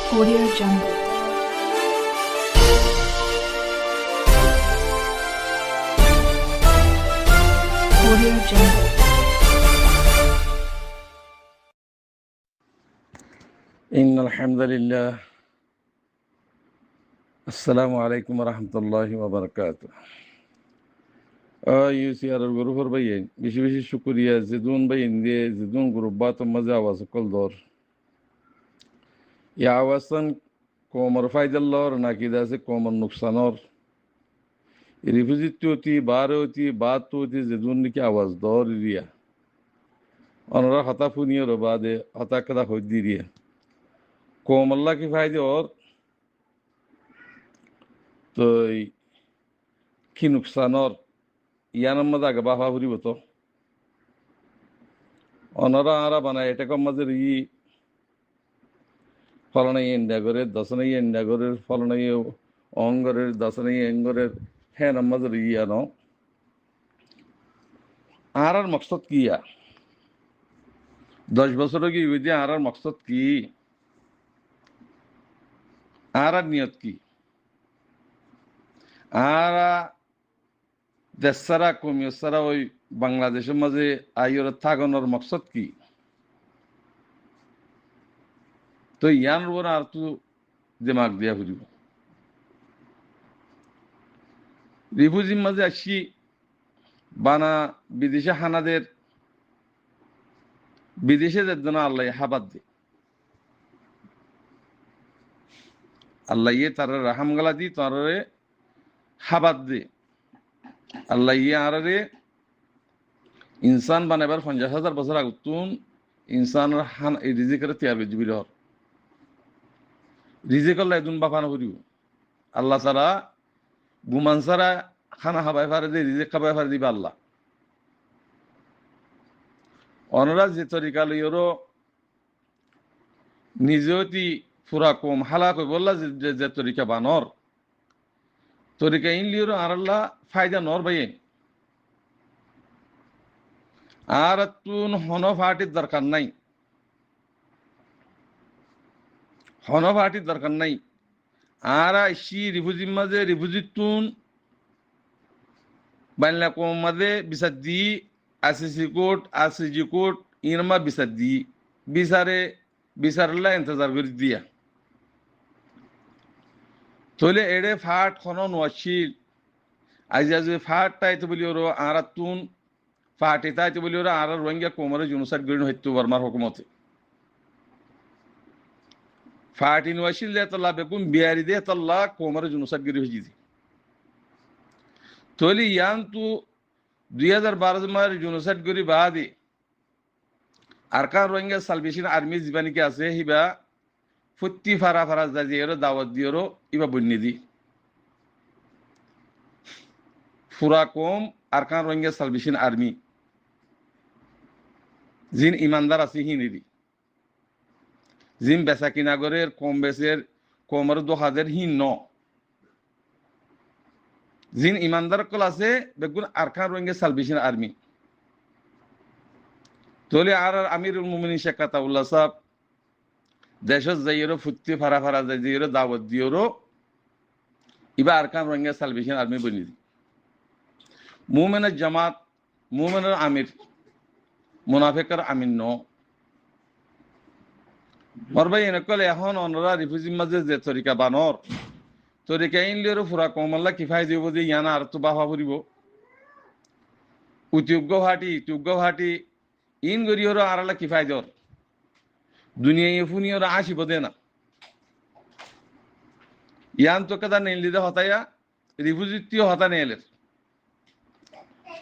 Audio Jungle. Audio Jungle. إن الحمد لله السلام عليكم ورحمة الله وبركاته UCR গ্রুপের বাইন বেশি বেশি শুকরিয়া জিদুন বাইন দিয়ে জিদুন গ্রুপ বাত মজা আওয়াজ কল দর ইয়া আওয়াজন কোমর ফায়দাল্লর নাকি দাসে কোমর নুকসানর রিফিজিতুতি বারোতি বাতুতি জিদুন কি আওয়াজ দর রিয়া অনরা হতা ফুনিয়র বাদে হতা কদা হদ্দি রিয়া কোমল্লা কি ফায়দে और তো কি নুকসানর ইয়ানোর মধ্যে আগে বাফা ফুরিব তো অনরা আরা বানায় এটা কম মাঝে ই ফলনাই এন্ডা করে দশনাই এন্ডা করে ফলনাই অঙ্গরের দশনাই অঙ্গরের হ্যাঁ নামাজের ইয়ানো আর মকসদ কি 10 বছর কি বুঝি আর মকসদ কি আর নিয়ত কি আর দেশারা কমিয়সারা ওই বাংলাদেশের মাঝে আইয়র থাকানোর মকসদ কি তো ইয়ান উপর আর তো দিমাগ দিয়া ফুরিব রিফুজির মাঝে আসি বানা বিদেশে হানাদের বিদেশে জন্য আল্লাহ হাবাদ দে আল্লাহ ইয়ে তার রাহাম গালা দি তারে হাবাদ দে আল্লাহ ইয়ে আরে ইনসান বানাবার 50,000 বছর আগুন ইনসান হান রিজিকের তৈরি জীবির রিজিক আল্লাহ দুন বাপানো করিব আল্লাহ সারা গুমান সারা খানা খাবাই পারে দে রিজিক খাবাই পারে দিবা আল্লাহ অনরা যে তরিকা লইরো নিজেতি পুরা কম হালা কই বললা যে তরিকা বানর তরিকা ইন লিওর আর আল্লাহ ফায়দা নর ভাই আর তুন হন ফাটির দরকার নাই হন ফাটির দরকার নাই আর সি রিফুজির মাঝে রিফুজিতুন বাংলা কম মাঝে বিসাদি আসিসি কোট আসিজি কোট ইনমা বিসাদি বিচারলা ইন্তজার করে দিয়া তলে এড়ে ফাট খন নোয়াশিল আজ আজ ফাট তাইতে বলি ওর আর তুন ফাটে তাইতে বলি ওরা আর রোহিঙ্গা কোমরে জুনুসাইড গরিন হইতো বর্মার হুকুমতে ফাটি নোয়াশিল দে তল্লা বেকুম বিয়ারি দে তল্লা কোমরে জুনুসাইড গরি হইজি তলে ইয়ান তু 2012 মার জুনুসাইড গরি বাদে আরকান রোহিঙ্গা সালভেশন আর্মি জীবানিকে আছে হিবা ফুত্তি ফারা ফারা যাজিয়েরো দাওয়াত দিয়েরো ইবা বন্যি দি ফুরা কম আরকান রোহিঙ্গা সালভেশন আর্মি জিন ইমানদার আছে হিনিদি জিন বেচা কিনাগরের কম বেচের কমর 2000 হিন ন জিন ইমানদার কল আছে বেগুন আরকান রোহিঙ্গা সালভেশন আর্মি তোলে আর আমিরুল মুমিনিন শেখ আতাউল্লাহ সাহেব দেশত যাইয়েরো ফুত্তি ফারা ফারা যাইয়েরো দাওয়াত দিয়েরো ইবা আরকান রোহিঙ্গা সালভেশন আর্মি বনি দি মুমিনের জামাত মুমিনের আমির মুনাফিকের আমির ন মরবাই এনেকলে এখন অনরা রিফিউজির মাঝে যে তরিকা বানর তরিকা ইনলিওরো ফুরা কমল্লা কিফাই দিব যে ইয়ানা আর তো বাহা ফুরিব উদ্যোগ্য ভাটি ইন গরিয়র আরালা কিফাই দর দুনিয়া ফুনিয়র আসিব দে না ইয়ান তো কাদা নেলিদে হতায়া রিফিউজিটিও হতা নেলের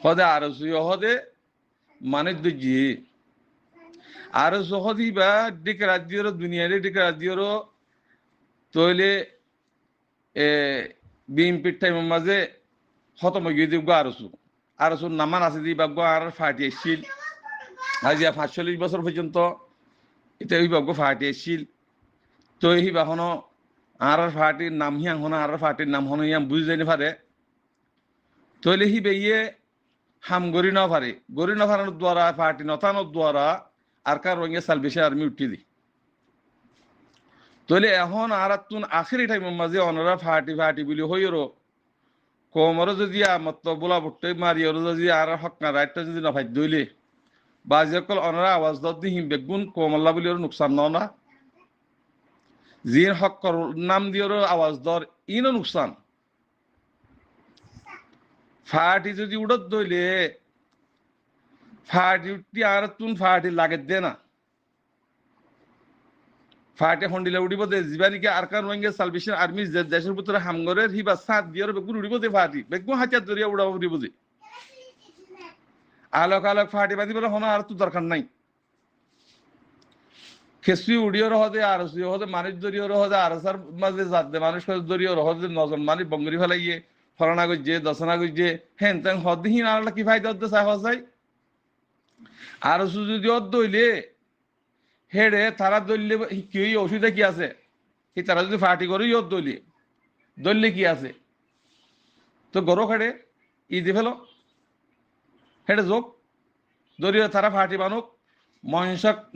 হদে আর সুয় হদে মানে দুজি আর সহদি বা ডিক রাজ্যর দুনিয়ারে ডিক রাজ্যর তইলে বিএমপির টাইম মাঝে হতম গিয়ে দিব আরসু নামান আছে দি বাগ্য আর ফাটি আসছিল আজিয়া 45 বছর পর্যন্ত এটা ওই বাগ্য ফাটি আসছিল তো এই বাহনো আর ফাটির নাম হিয়াং হনা আর ফাটির নাম হনো ইয়াম বুঝ যাইনি পারে তইলে হি বেয়ে হাম গরি না পারানোর দ্বারা পার্টি নতানোর দ্বারা আর কার রঙে সালভেশন আর্মি উঠি দি তাহলে এখন আর তুন আখেরি টাইমের মাঝে অনরা ফাটি ফাটি বলি হইরো কোমর যদি মত বোলা বুটে মারিয়র যদি আর হক না রাইটটা যদি না ফাইদ দইলে বাজি অকল অনরা আওয়াজ দি হিম বেগুন কোমল্লা বলি ওর নুকসান না জিন হক নাম দিওর আওয়াজ দর ইনো নুকসান ফাটি যদি উড়ত দইলে ফাটি উঠি আর তুন ফাটি লাগে দে না ফাটে হন্ডিলে উড়িব দে জীবানিকে আরকান রোহিঙ্গা সালভেশন আর্মি দেশের ভিতরে হামগরের হিবা সাত দিয়ার বেগুন উড়িব দে ফাটি বেগুন হাতিয়ার দরিয়া উড়াব উড়িব দে আলোক আলোক ফাটি বাঁধি বলে হনো আর তো দরকার নাই খেসুই উড়িও রহদে আর হদে মানুষ দরিও রহদে আর সার মাঝে জাত দে মানুষ দরিও রহদে নজন মানুষ বঙ্গরি ফেলাইয়ে ফলানা গজ্জে দশনা গজ্জে হেন তেন হদহীন আর কি ফায়দা হতে চাই হসাই আর যদি অদ দইলে হেডে তারা দললে কি অসুবিধা কি আছে কি তারা যদি ফাটি করে ইয়ত দললে কি আছে তো গরো খেড়ে ঈদে ফেলো হেডে যোগ দলীয় তারা ফাটি বানুক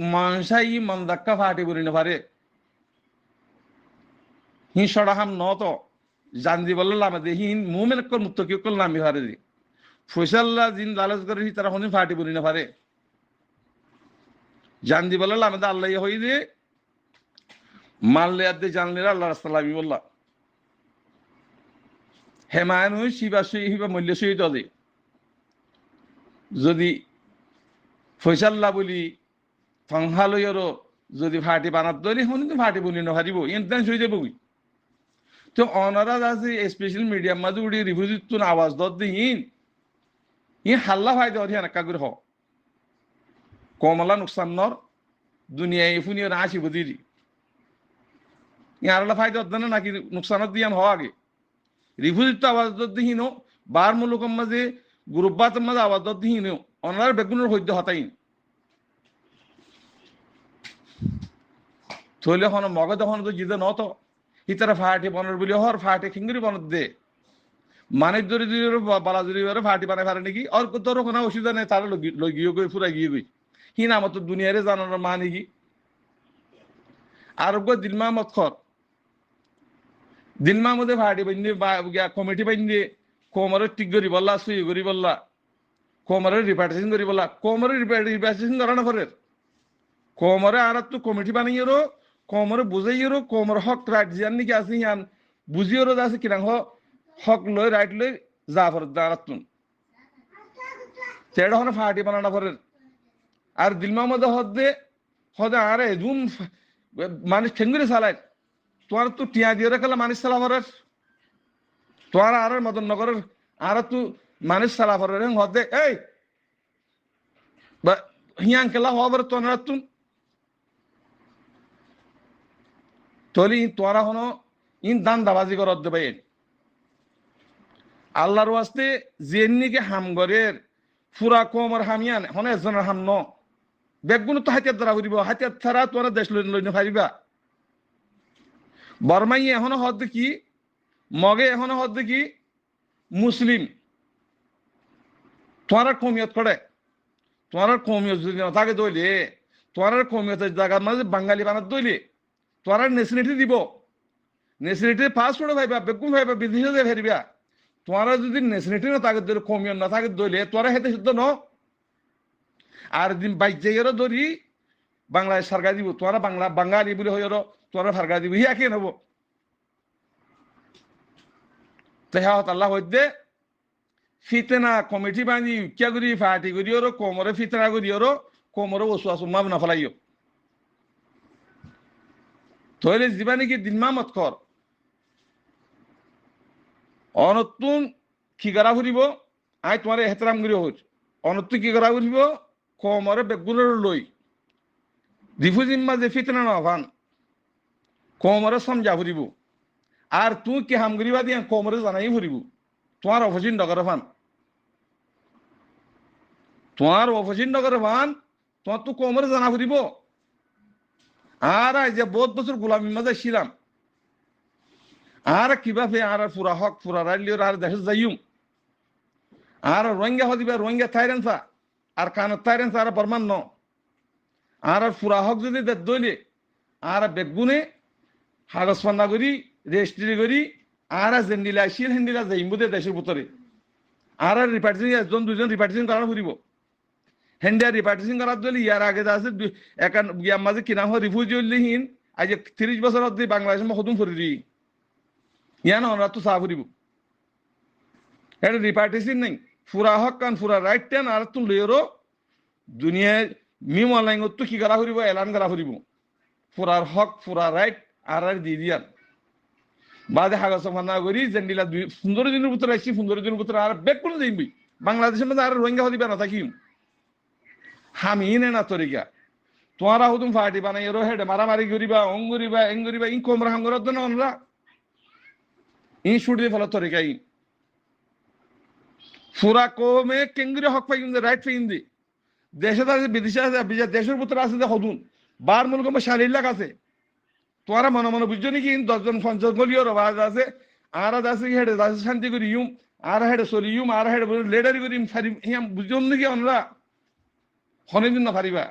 মনসাই মন্দাক্কা ফাটি বলি না পারে হি সড়াহাম ন তো জানজি বলল লামে দে হিন মুমেন কল মুক্ত কি কল নামি পারে দি ফয়সাল্লাহ জিন লালচ করে তারা হনি ফাটি বলি না পারে জানজি বলল লামে দে আল্লাহ হই দে মানলে আদে জানলে আল্লাহ রাস্তালামি বললা হেমায়ন হই শিবা হিবা মূল্য সহিত দে যদি ফয়সাল্লাহ বলি ফংহালয়রও যদি ফাটি বানাত দলি হনি তো ফাটি বলি না হারিব ইনতেন সই যাবো তো অনারা আছে স্পেশাল মিডিয়াম মাঝে উড়ি রিভিউজ আওয়াজ দর দিন হাল্লা ফায়দা অধিয়া নাক্কা করে হ কমলা নুকসান নর দুনিয়ায় ফুনিয়র আসি বুঝিরি আরলা ফায়দা অধ্যান নাকি নুকসানত দিয়াম হওয়া আগে রিভিউজ তো আওয়াজ দর দিহিনো বার মুলুকম মাঝে গ্রুপবাতের মাঝে আওয়াজ দর দিহিনো অনার বেগুনের হইতে হতাইন থইলে হন মগজ হন তো জিদে নত ইতারা ফাটি বনর বলি হর ফাটি খিঙ্গুরি বনত দে মানে দরি বালা দরি ফাটি বানাই পারে নাকি আর তোর কোনো অসুবিধা নেই তারা গিয়ে গই ফুরা গিয়ে গই হি নাম তো দুনিয়ারে জানানোর মা নাকি আর দিলমা মত খর দিলমা মধ্যে ফাটি বান্ধে কমিটি বান্ধে কোমরের টিক করি বললা সুই করি বললা কোমরের রিপার্টেশন করি বললা কোমরের রিপার্টেশন করা না ফের কোমরে আর তো কমিটি বানাইয়েরো কোমরে বুঝাইয়েরো কোমর হক রাইট জিয়ান নাকি আছে ইয়ান বুঝিয়েরো আছে কিরাং হক লই রাইট লই যা ফর দাঁড়াতুন সেটা হনে ফাটি বানানা ফের আর দিলমা মধ্যে হদে আরে জুম মানুষ ঠেঙ্গুরে চালায় তোমার তো টিয়া দিয়ে রাখলে মানুষ চালা ফের তোমার আর মদন নগরের আর তো মানুষ চালা ফের হদে এই হিয়াং খেলা হবার তোনার তুন তলি তোরা হনো ইন দান দাবাজি করত দেবে আল্লাহর ওয়াস্তে জেননিকে হামগরের ফুরা কোমর হামিয়ান হনে এজনের হাম ন বেগুন তো হাতিয়ার দ্বারা উড়িব হাতিয়ার ছাড়া তোরা দেশ লই পারিবা বর্মাই এখনো হদ কি মগে এখনো হদ কি মুসলিম তোমার কমিয়ত করে তোমার কমিয়ত যদি থাকে দইলে তোমার কমিয়তের জায়গার মাঝে বাঙালি বানাত দইলে তোরা নেশনালিটি দিব নেশনালিটি পাস করে ভাইবা বেগুন ভাইবা বিদেশে ফেরিবা তোরা যদি নেশনালিটি না থাকে দইলে কমিয়ত না থাকে দইলে তোরা হেতে শুদ্ধ ন আর দিন বাইজেরও ধরি বাংলায় সরকার দিব তোরা বাঙালি বলে হইর তোরা সরকার দিব হিয়া কে নেব তো হ্যাঁ আল্লাহ হইতে ফিতেনা কমিটি বানি কিয়া করি ফাটি করিও কোমরে ফিতেনা করিও কোমরে ওসু আসু মাব না ফেলাইও তইলে জীবানি কি দিনমা মত কর অনতুন কি করা ফুরিব আই তোমার এহতরাম করি হইর অনতু কি করা ফুরিব কোমরে বেগুনের লই রিফুজিম মাঝে ফিতনা না ভান কোমরে সমঝা ফুরিব আর তুই কি হাম করিবা দিয়া কোমরে জানাই ফুরিব তোমার অপচিন ডগর ভান তোমার অপচিন ডগর ভান তোমার তো কোমরে জানা ফুরিব আর যে বহুত বছর গোলামীর মাঝে ছিলাম আর কিভাবে আর পুরা হক পুরা রাইলিওর আর দেশ যাইম আর রোহিঙ্গা হদিবা রোহিঙ্গা থাইরেন্সা আর কানত থাইরেন্সা আর বর্মান ন আর পুরা হক যদি দইলে আর বেগুনে কাগজ পান্না করি রেজিস্ট্রি করি আর জেন্ডিলা আসিল হেন্ডিলা যাইমুদে দেশের ভিতরে আর রিপার্টিং একজন দুজন রিপার্টিং করার ফুরিব হেন্ডিয়া রিপার্টিং করার দল ইয়ার আগে আছে একান ইয়ার মাঝে কিনা হয় রিফিউজিহীন আজ 30 বছর অব্দি বাংলাদেশের মধ্যম ফুরি ইয়ান ওরা তো চা ফুরিব এটা রিপার্টিং নাই ফুরা হক কান ফুরা রাইট টেন আর তুম লেরো দুনিয়ায় মিম অনলাইন তো কি করা ফুরিব এলান করা ফুরিব ফুরার হক ফুরা রাইট আর দি দিয়ার বাদে হাগজ মানা করি জেন্ডিলা 15 দিনের ভিতরে আসছি 15 দিনের ভিতরে আর ব্যাক করে দিবি বাংলাদেশের মধ্যে আর রোহিঙ্গা হদিবে না থাকি হামিনে না তরিকা তোমারা হুতুম ফাটি বানাই এরো হেডে মারামারি করিবা অঙ্গুরিবা এঙ্গুরিবা ইন কোমরা হাঙ্গরত না আমরা ইন শুট দিয়ে ফেলা তরিকা ইন ফুরা কোমে কেঙ্গুরি হক পাই কিন্তু রাইট পাই দি দেশে আছে বিদেশে আছে দেশের ভিতরে আছে যে হদুন বার মুলক শারীর লাগ আছে তোরা মনে মনে বুঝছো নাকি 10 জন 50 গলিও রাজ আছে আর আছে হেডে আছে শান্তি করি ইউম আর হেডে সরি ইউম আর হেডে লেডারি করি ফারি ইয়াম বুঝছো নাকি আমরা হনিদিন না ফারিবা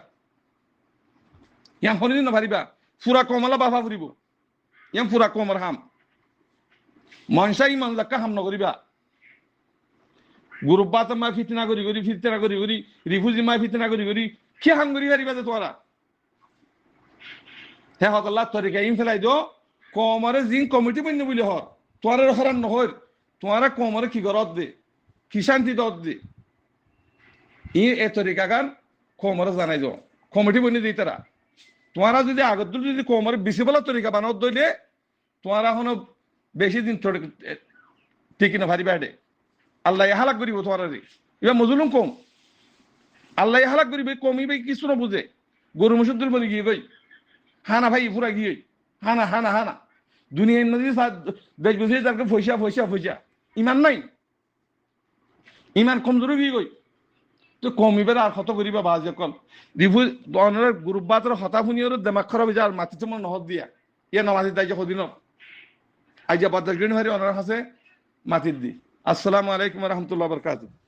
ইয়াম হনিদিন না ফারিবা ফুরা কমলা বাফা ফুরিব ইয়াম ফুরা কমর হাম মনসাই মান লাকা হাম নগরিবা গুরুবাত মা ফিতনা করি রিফিউজি মা ফিতনা করি কি হাম করি ফারিবা যে তোরা হে হতল্লা তরিকা ইন ফেলাই দো কমরে জিন কমিটি বন্য বলি হর তোয়ারে হরান নহর তোয়ারা কমরে কি গরত দে কি শান্তি দত দে এ তরিকা গান কমরে জানাই দো কমিটি বন্য দিই তারা তোয়ারা যদি আগত যদি কমরে বেশি বলা তরিকা বানাও দইলে তোয়ারা হনো বেশি দিন ঠিক না ভারি ব্যাডে আল্লাহ হালাক করিব তোয়ারা রে এবার মজুলুম কম আল্লাহ হালাক করিবে কমিবে কিছু না বুঝে গরু মুসুদ্দুর বলে গিয়ে গই হানা ভাই পুরা গিয়ে হানা হানা হানা দুনিয়ার নদী দেশ বুঝে তাকে ফসা ইমান নাই ইমান কমজোর গিয়ে গই তো কমিবার আর হত করিবা বাজে কল রিভু দনের গ্রুপ বাতর হতা ফুনিয়র দেমাগ খারাপ যার মাটি চমন নহদ দিয়া ইয়া নামাজি দাইজা হদিন আইজা বাদ গ্রিন হারি অনার হাসে মাটির দি আসসালামু আলাইকুম ওয়া রাহমাতুল্লাহি ওয়া বারাকাতুহু